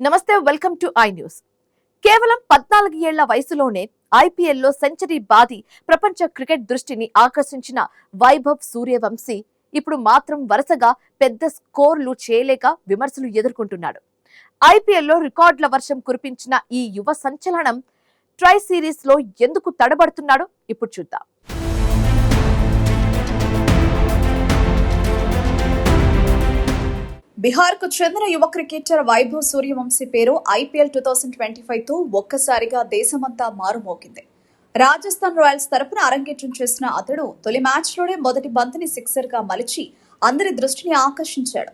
నమస్తే, welcome to I news. కేవలం 14 ఏళ్ల వయసులోనే ఐపీఎల్లో సెంచరీ బాది ప్రపంచ క్రికెట్ దృష్టిని ఆకర్షించిన వైభవ్ సూర్యవంశీ ఇప్పుడు మాత్రం వరుసగా పెద్ద స్కోర్లు చేయలేక విమర్శలు ఎదుర్కొంటున్నాడు. ఐపీఎల్లో రికార్డుల వర్షం కురిపించిన ఈ యువ సంచలనం ట్రై సిరీస్ లో ఎందుకు తడబడుతున్నాడో ఇప్పుడు చూద్దాం. బిహార్కు చెందిన యువ క్రికెటర్ వైభవ్ సూర్యవంశీ పేరు ఐపీఎల్ 2025తో ఒక్కసారిగా దేశమంతా మారుమోగింది. రాజస్థాన్ రాయల్స్ తరపున అరంగేట్రం చేసిన అతడు తొలి మ్యాచ్లోనే మొదటి బంతిని సిక్సర్గా మలిచి అందరి దృష్టిని ఆకర్షించాడు.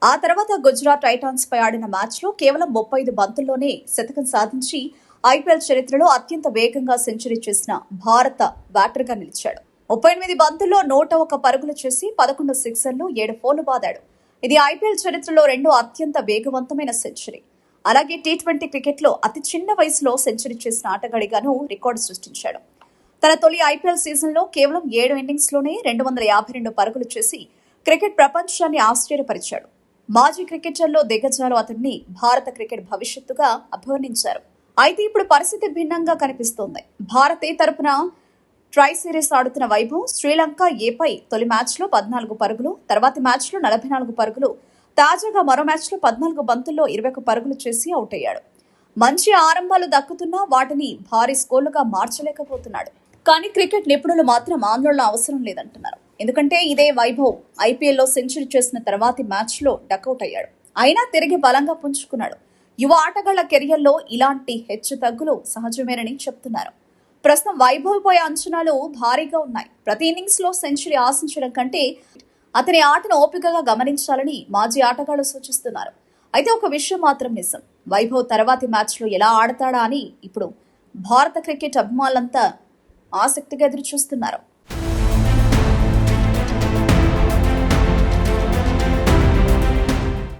ఆ తర్వాత గుజరాత్ టైటాన్స్ పై ఆడిన మ్యాచ్లో కేవలం 35 బంతుల్లోనే శతకం సాధించి ఐపీఎల్ చరిత్రలో అత్యంత వేగంగా సెంచరీ చేసిన భారత బ్యాటర్గా నిలిచాడు. 38 బంతుల్లో 101 పరుగులు చేసి 11 సిక్సర్లు 7 ఫోర్లు బాదాడు. ఇది ఐపీఎల్ చరిత్రలో రెండో అత్యంత వేగవంతమైన సెంచరీ. అలాగే టీ20 క్రికెట్లో అతి చిన్న వయసులో సెంచరీ చేసిన ఆటగాడిగాను రికార్డు సృష్టించాడు. తన తొలి ఐపీఎల్ సీజన్లో కేవలం 7 ఇన్నింగ్స్లోనే 252 పరుగులు చేసి క్రికెట్ ప్రపంచాన్ని ఆశ్చర్యపరిచాడు. మాజీ క్రికెటర్లో దిగ్గజాలు అతడిని భారత క్రికెట్ భవిష్యత్తుగా అభివర్ణించారు. అయితే ఇప్పుడు పరిస్థితి భిన్నంగా కనిపిస్తోంది. భారత్ తరపున ట్రై సిరీస్ ఆడుతున్న వైభవ్ శ్రీలంక ఏపై తొలి మ్యాచ్లో 14 పరుగులు, తర్వాతి మ్యాచ్లో 44 పరుగులు, తాజాగా మరో మ్యాచ్లో 14 బంతుల్లో 21 పరుగులు చేసి అవుట్ అయ్యాడు. మంచి ఆరంభాలు దక్కుతున్నా వాటిని భారీ స్కోర్లుగా మార్చలేకపోతున్నాడు. కానీ క్రికెట్ నిపుణులు మాత్రం ఆందోళన అవసరం లేదంటున్నారు. ఎందుకంటే ఇదే వైభవ్ ఐపీఎల్లో సెంచరీ చేసిన తర్వాతి మ్యాచ్లో డకౌట్ అయ్యాడు. అయినా తిరిగి బలంగా పుంజుకున్నాడు. యువ ఆటగాళ్ల కెరియర్లో ఇలాంటి హెచ్చు తగ్గులు సహజమేనని చెప్తున్నారు. ప్రస్తుతం వైభవ్ పై అంచనాలు భారీగా ఉన్నాయి. ప్రతి ఇన్నింగ్స్ లో సెంచరీ ఆశించడం కంటే అతని ఆటను ఓపికగా గమనించాలని మాజీ ఆటగాళ్లు సూచిస్తున్నారు. అయితే ఒక విషయం మాత్రం నిజం, వైభవ్ తర్వాతి మ్యాచ్ లో ఎలా ఆడతాడా అని ఇప్పుడు భారత క్రికెట్ అభిమానులంతా ఆసక్తిగా ఎదురు చూస్తున్నారు.